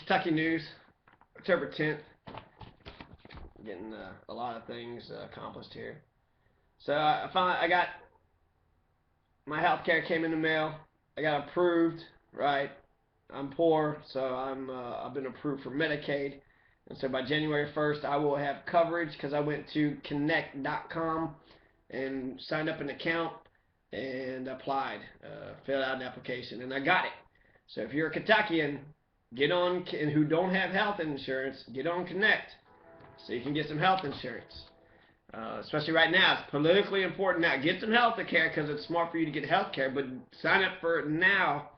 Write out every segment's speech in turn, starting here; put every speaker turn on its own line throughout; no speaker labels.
Kentucky news, October 10th. Getting a lot of things accomplished here. So I got my health care came in the mail. I got approved, right? I'm poor, so I've been approved for Medicaid. And so by January 1st, I will have coverage because I went to connect.com and signed up an account and applied, filled out an application, and I got it. So if you're a Kentuckian, get on, and who don't have health insurance, get on Connect so you can get some health insurance. Especially right now, it's politically important now. Get some health care because it's smart for you to get health care, but sign up for it now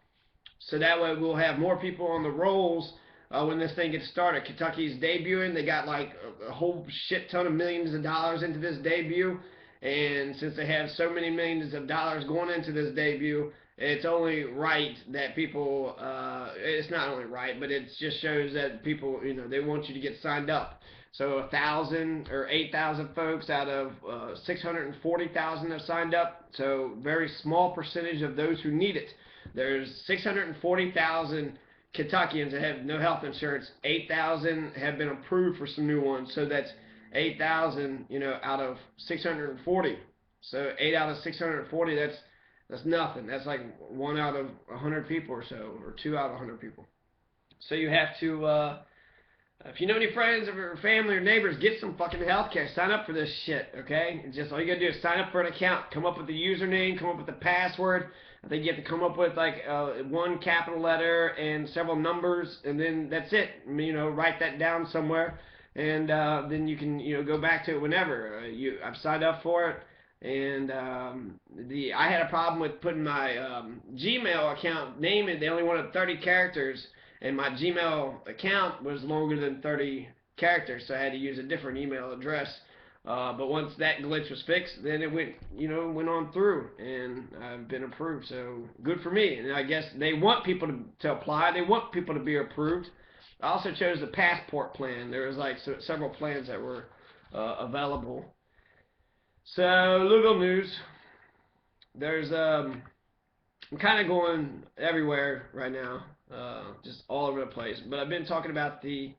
so that way we'll have more people on the rolls when this thing gets started. Kentucky's debuting. They got like a whole shit ton of millions of dollars into this debut, and since they have so many millions of dollars going into this debut, it's only right that people, it's not only right, but it just shows that people, they want you to get signed up. So 1,000 or 8,000 folks out of 640,000 have signed up. So very small percentage of those who need it. There's 640,000 Kentuckians that have no health insurance. 8,000 have been approved for some new ones. So that's 8,000, out of 640. So 8 out of 640, that's nothing. That's like 1 out of 100 people or so, or 2 out of 100 people. So you have to, if you know any friends or family or neighbors, get some fucking health care. Sign up for this shit, okay? It's just all you gotta do is sign up for an account. Come up with the username, come up with the password. I think you have to come up with like one capital letter and several numbers, and then that's it. Write that down somewhere, and then you can go back to it whenever. I've signed up for it, and I had a problem with putting my Gmail account name in. They only wanted 30 characters. And my Gmail account was longer than 30 characters, so I had to use a different email address. But once that glitch was fixed, then it went on through, and I've been approved. So good for me. And I guess they want people to apply. They want people to be approved. I also chose the passport plan. There was like several plans that were available. So Louisville news. There's I'm kind of going everywhere right now. Just all over the place. But I've been talking about the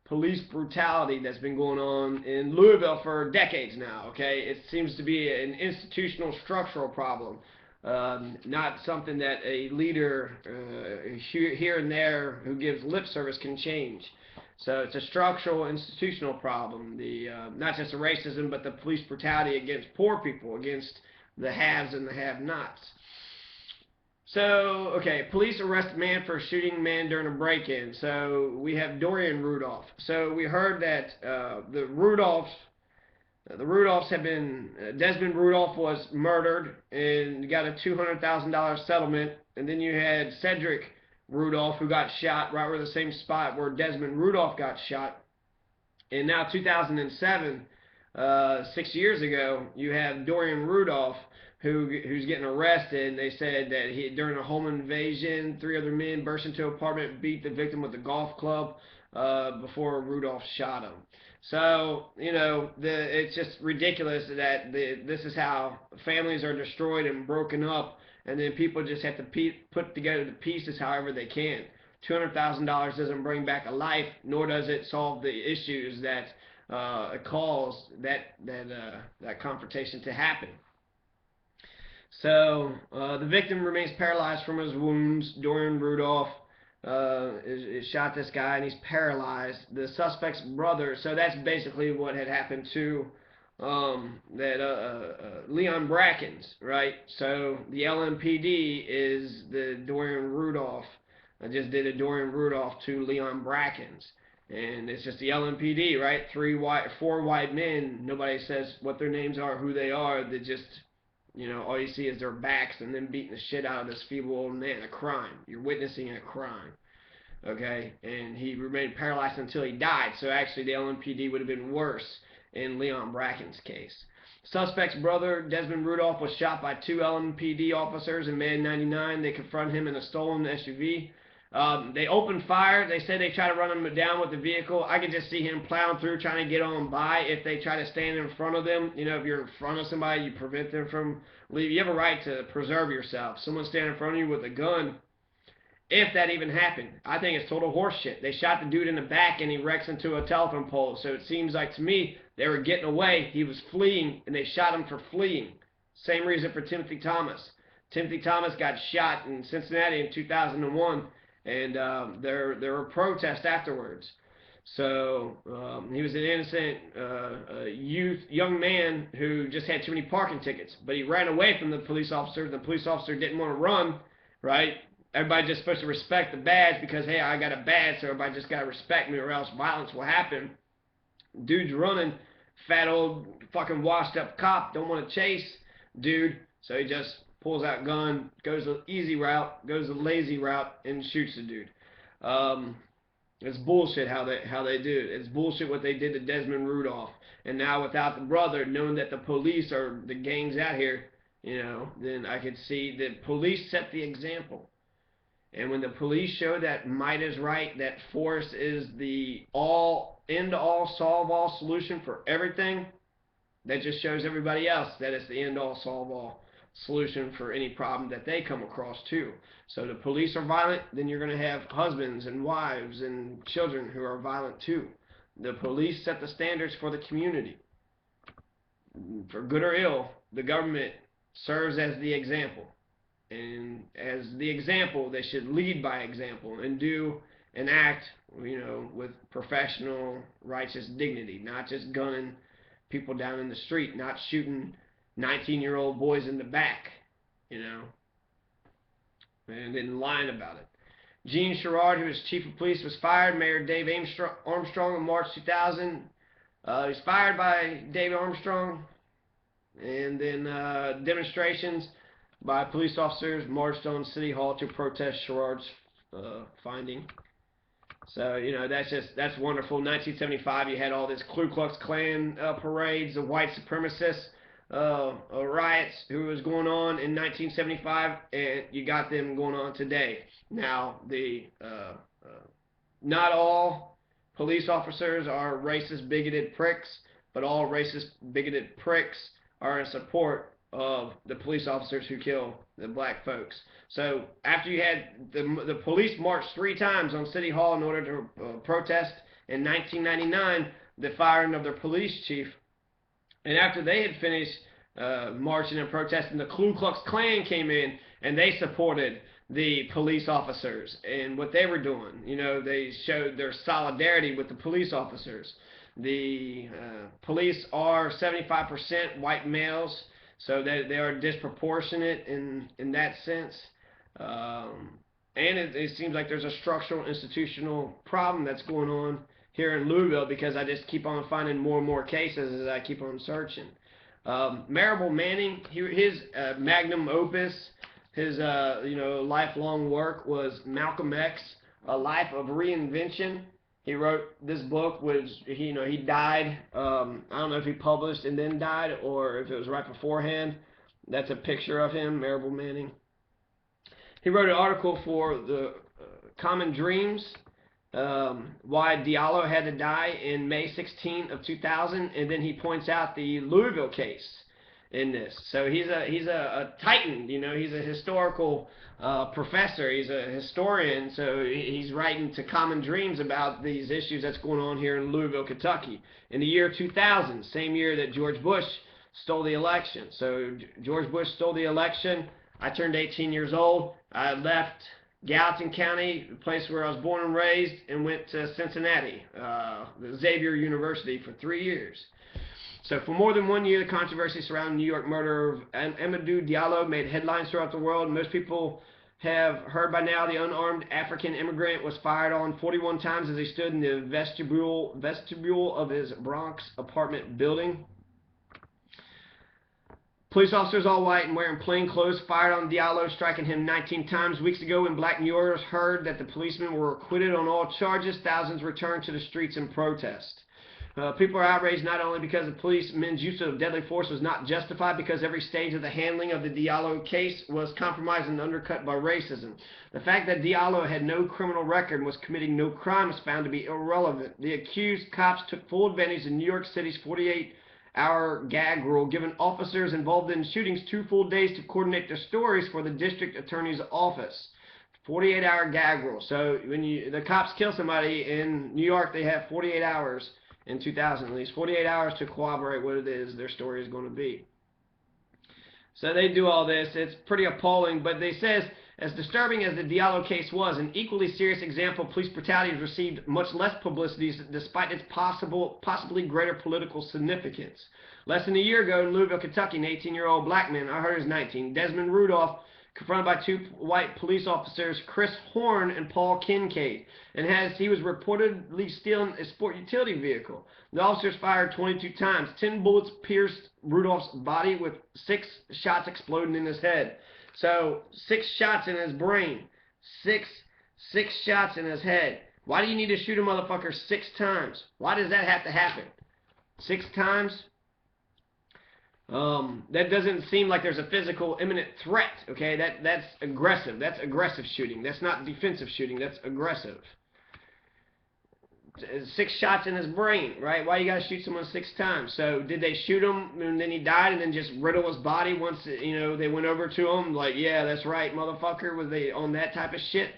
police brutality that's been going on in Louisville for decades now, okay? It seems to be an institutional structural problem, not something that a leader here and there who gives lip service can change. So it's a structural institutional problem, not just the racism, but the police brutality against poor people, against the haves and the have-nots. So, okay, police arrest man for shooting man during a break-in. So we have Dorian Rudolph. So we heard that the Rudolphs have been, Desmond Rudolph was murdered and got a $200,000 settlement. And then you had Cedric Rudolph, who got shot right where the same spot where Desmond Rudolph got shot. And now 2007, 6 years ago, you have Dorian Rudolph, who's getting arrested. And they said that during a home invasion, 3 other men burst into an apartment, beat the victim with a golf club before Rudolph shot him. So, it's just ridiculous that this is how families are destroyed and broken up, and then people just have to put together the pieces however they can. $200,000 doesn't bring back a life, nor does it solve the issues that caused that confrontation to happen. So, the victim remains paralyzed from his wounds. Dorian Rudolph shot this guy, and he's paralyzed. The suspect's brother, so that's basically what had happened to Leon Brackens, right? So, the LMPD is the Dorian Rudolph. I just did a Dorian Rudolph to Leon Brackens. And it's just the LMPD, right? 4 white men. Nobody says what their names are, who they are. They just... all you see is their backs and them beating the shit out of this feeble old man. A crime. You're witnessing a crime. Okay? And he remained paralyzed until he died. So actually the LMPD would have been worse in Leon Bracken's case. Suspect's brother, Desmond Rudolph, was shot by 2 LMPD officers in May of '99. They confronted him in a stolen SUV. They opened fire. They said they tried to run him down with the vehicle. I could just see him plowing through, trying to get on by. If they try to stand in front of them, if you're in front of somebody, you prevent them from leaving. You have a right to preserve yourself. Someone standing in front of you with a gun, if that even happened. I think it's total horseshit. They shot the dude in the back and he wrecks into a telephone pole. So it seems like to me they were getting away. He was fleeing and they shot him for fleeing. Same reason for Timothy Thomas. Timothy Thomas got shot in Cincinnati in 2001, and there were protests afterwards. So he was an innocent young man who just had too many parking tickets, but he ran away from the police officer. The police officer didn't want to run, right? Everybody's just supposed to respect the badge because, hey, I got a badge, so everybody just got to respect me or else violence will happen. Dude's running, fat old fucking washed up cop, don't want to chase dude, so he just pulls out gun, goes the easy route, goes the lazy route, and shoots the dude. It's bullshit how they do it. It's bullshit what they did to Desmond Rudolph. And now without the brother, knowing that the police are the gangs out here, you know, then I could see that police set the example. And when the police show that might is right, that force is the end-all, solve-all solution for everything, that just shows everybody else that it's the end-all, solve-all solution for any problem that they come across too. So the police are violent, then you're going to have husbands and wives and children who are violent too. The police set the standards for the community. For good or ill, the government serves as the example. And as the example, they should lead by example and do and act, you know, with professional, righteous dignity, not just gunning people down in the street, not shooting 19-year-old boys in the back, you know, and then lying about it. Gene Sherrard, who was chief of police, was fired. Mayor Dave Armstrong in March 2000. He was fired by David Armstrong, and then demonstrations by police officers marched on City Hall to protest Sherrard's finding. So, you know, that's wonderful. 1975, you had all this Ku Klux Klan parades, the white supremacists riots who was going on in 1975, and you got them going on today. Now, not all police officers are racist, bigoted pricks, but all racist, bigoted pricks are in support of the police officers who kill the black folks. So after you had the police march 3 times on City Hall in order to protest in 1999 the firing of their police chief, and after they had finished marching and protesting, the Ku Klux Klan came in and they supported the police officers and what they were doing. You know, they showed their solidarity with the police officers. The police are 75% white males, so they are disproportionate in that sense. And it seems like there's a structural institutional problem that's going on here in Louisville, because I just keep on finding more and more cases as I keep on searching. Marable Manning, his magnum opus, his lifelong work was Malcolm X, A Life of Reinvention. He wrote this book, which he died. I don't know if he published and then died, or if it was right beforehand. That's a picture of him, Marable Manning. He wrote an article for the Common Dreams, why Diallo had to die in May 16 of 2000, and then he points out the Louisville case in this. So he's a titan, he's a historical professor, he's a historian, so he's writing to Common Dreams about these issues that's going on here in Louisville, Kentucky. In the year 2000, same year that George Bush stole the election. So George Bush stole the election. I turned 18 years old. I left Gallatin County, the place where I was born and raised, and went to Cincinnati, the Xavier University, for 3 years. So for more than 1 year, the controversy surrounding the New York murder of Amadou Diallo made headlines throughout the world. Most people have heard by now the unarmed African immigrant was fired on 41 times as he stood in the vestibule of his Bronx apartment building. Police officers, all white and wearing plain clothes, fired on Diallo, striking him 19 times. Weeks ago, when black New Yorkers heard that the policemen were acquitted on all charges, thousands returned to the streets in protest. People are outraged not only because the policemen's use of deadly force was not justified, because every stage of the handling of the Diallo case was compromised and undercut by racism. The fact that Diallo had no criminal record and was committing no crime was found to be irrelevant. The accused cops took full advantage of New York City's 48-hour gag rule, giving officers involved in shootings 2 full days to coordinate their stories for the district attorney's office. 48-hour gag rule. So when the cops kill somebody in New York, they have 48 hours in 2000 at least, 48 hours to corroborate what it is their story is going to be. So they do all this. It's pretty appalling, but they says, as disturbing as the Diallo case was, an equally serious example of police brutality has received much less publicity despite its possibly greater political significance. Less than a year ago in Louisville, Kentucky, an 18-year-old black man, I heard he was 19, Desmond Rudolph, confronted by two white police officers, Chris Horn and Paul Kincaid, and he was reportedly stealing a sport utility vehicle. The officers fired 22 times. 10 bullets pierced Rudolph's body with 6 shots exploding in his head. So 6 shots in his brain, six shots in his head. Why do you need to shoot a motherfucker 6 times? Why does that have to happen? 6 times? That doesn't seem like there's a physical imminent threat, okay? That's aggressive. That's aggressive shooting. That's not defensive shooting. That's aggressive. 6 shots in his brain, right? Why you gotta shoot someone 6 times? So did they shoot him and then he died and then just riddle his body once, you know, they went over to him? Like, yeah, that's right, motherfucker. Was they on that type of shit?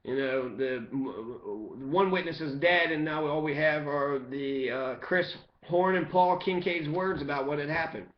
You know, the one witness is dead, and now all we have are the Chris Horn and Paul Kincaid's words about what had happened.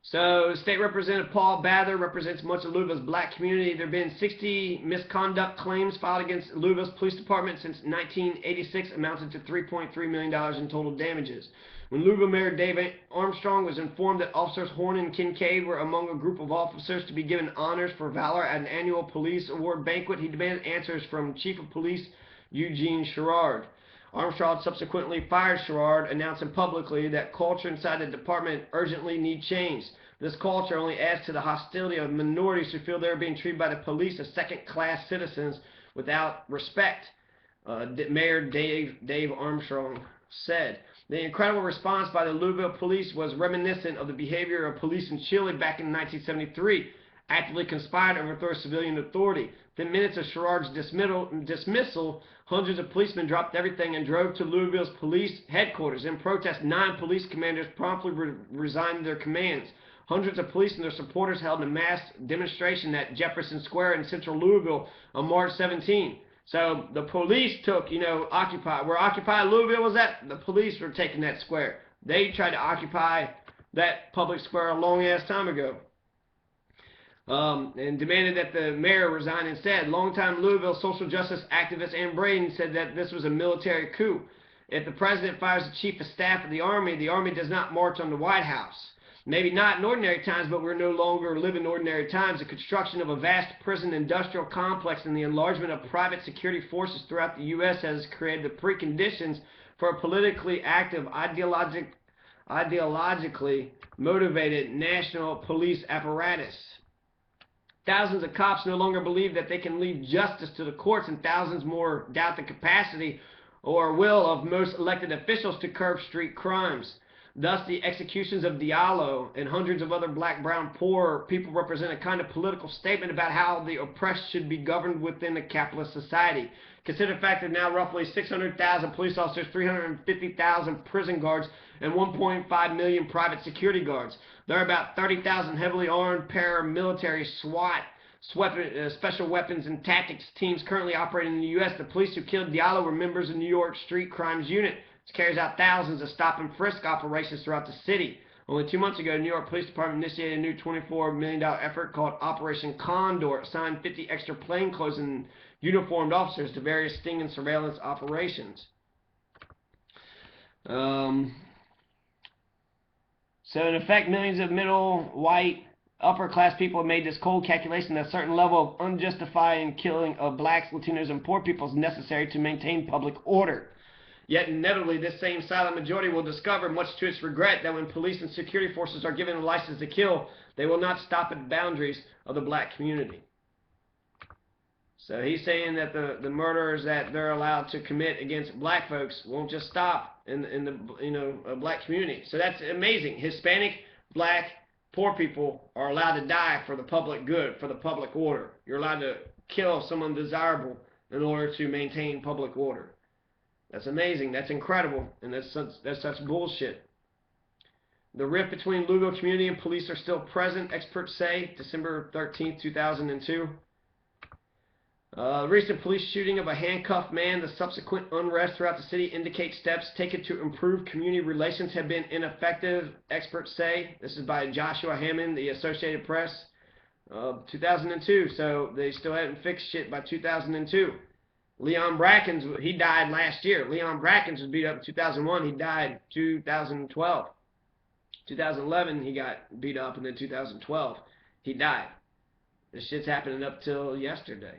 So, State Representative Paul Bather represents much of Louisville's black community. There have been 60 misconduct claims filed against Louisville's police department since 1986, amounting to $3.3 million in total damages. When Louisville Mayor Dave Armstrong was informed that officers Horn and Kincaid were among a group of officers to be given honors for valor at an annual police award banquet, he demanded answers from Chief of Police Eugene Sherrard. Armstrong subsequently fired Sherrard, announcing publicly that culture inside the department urgently need change. This culture only adds to the hostility of minorities who feel they are being treated by the police as second-class citizens without respect, Mayor Dave Armstrong said. The incredible response by the Louisville police was reminiscent of the behavior of police in Chile back in 1973, actively conspired to overthrow civilian authority. Within minutes of Sherrard's dismissal, hundreds of policemen dropped everything and drove to Louisville's police headquarters. In protest, 9 police commanders promptly resigned their commands. Hundreds of police and their supporters held a mass demonstration at Jefferson Square in central Louisville on March 17. So the police took, you know, where Occupy Louisville was at, the police were taking that square. They tried to occupy that public square a long-ass time ago. And demanded that the mayor resign instead. Longtime Louisville social justice activist Ann Braden said that this was a military coup. If the president fires the chief of staff of the army does not march on the White House. Maybe not in ordinary times, but we're no longer living ordinary times. The construction of a vast prison industrial complex and the enlargement of private security forces throughout the U.S. has created the preconditions for a politically active, ideologically motivated national police apparatus. Thousands of cops no longer believe that they can leave justice to the courts, and thousands more doubt the capacity or will of most elected officials to curb street crimes. Thus, the executions of Diallo and hundreds of other black, brown, poor people represent a kind of political statement about how the oppressed should be governed within a capitalist society. Consider the fact that now roughly 600,000 police officers, 350,000 prison guards, and 1.5 million private security guards. There are about 30,000 heavily armed paramilitary SWAT, special weapons and tactics teams currently operating in the U.S. The police who killed Diallo were members of New York Street Crimes Unit, which carries out thousands of stop and frisk operations throughout the city. Only 2 months ago, the New York Police Department initiated a new $24 million effort called Operation Condor, assigned 50 extra plainclothes and uniformed officers to various sting and surveillance operations. So in effect, millions of middle, white, upper-class people have made this cold calculation that a certain level of unjustified killing of blacks, Latinos, and poor people is necessary to maintain public order. Yet inevitably, this same silent majority will discover, much to its regret, that when police and security forces are given a license to kill, they will not stop at the boundaries of the black community. So he's saying that the murders that they're allowed to commit against black folks won't just stop in the black community. So that's amazing. Hispanic, black, poor people are allowed to die for the public good, for the public order. You're allowed to kill someone desirable in order to maintain public order. That's amazing. That's incredible. And that's such bullshit. The rift between Louisville community and police are still present, experts say. December 13th, 2002. Recent police shooting of a handcuffed man, the subsequent unrest throughout the city indicates steps taken to improve community relations have been ineffective, experts say. This is by Joshua Hammond, the Associated Press, 2002. So they still hadn't fixed shit by 2002. Leon Brackens, he died last year. Leon Brackens was beat up in 2001. He died 2012. 2011, he got beat up, and then 2012, he died. This shit's happening up till yesterday.